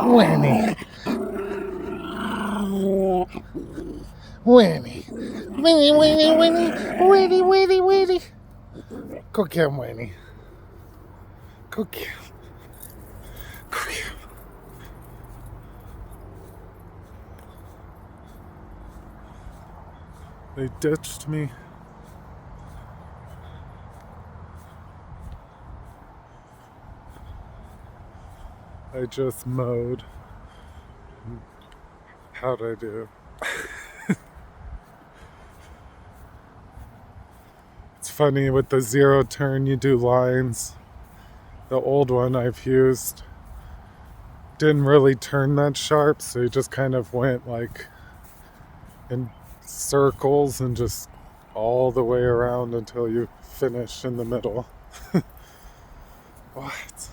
Winnie. Winnie. Winnie, Winnie, Winnie. Winnie, Winnie, Winnie. Go get him, Winnie. Go get him. Go get him. They ditched me. I just mowed. How'd I do? It's funny with the zero turn, you do lines. The old one I've used didn't really turn that sharp, so you just kind of went like in circles and just all the way around until you finish in the middle. What?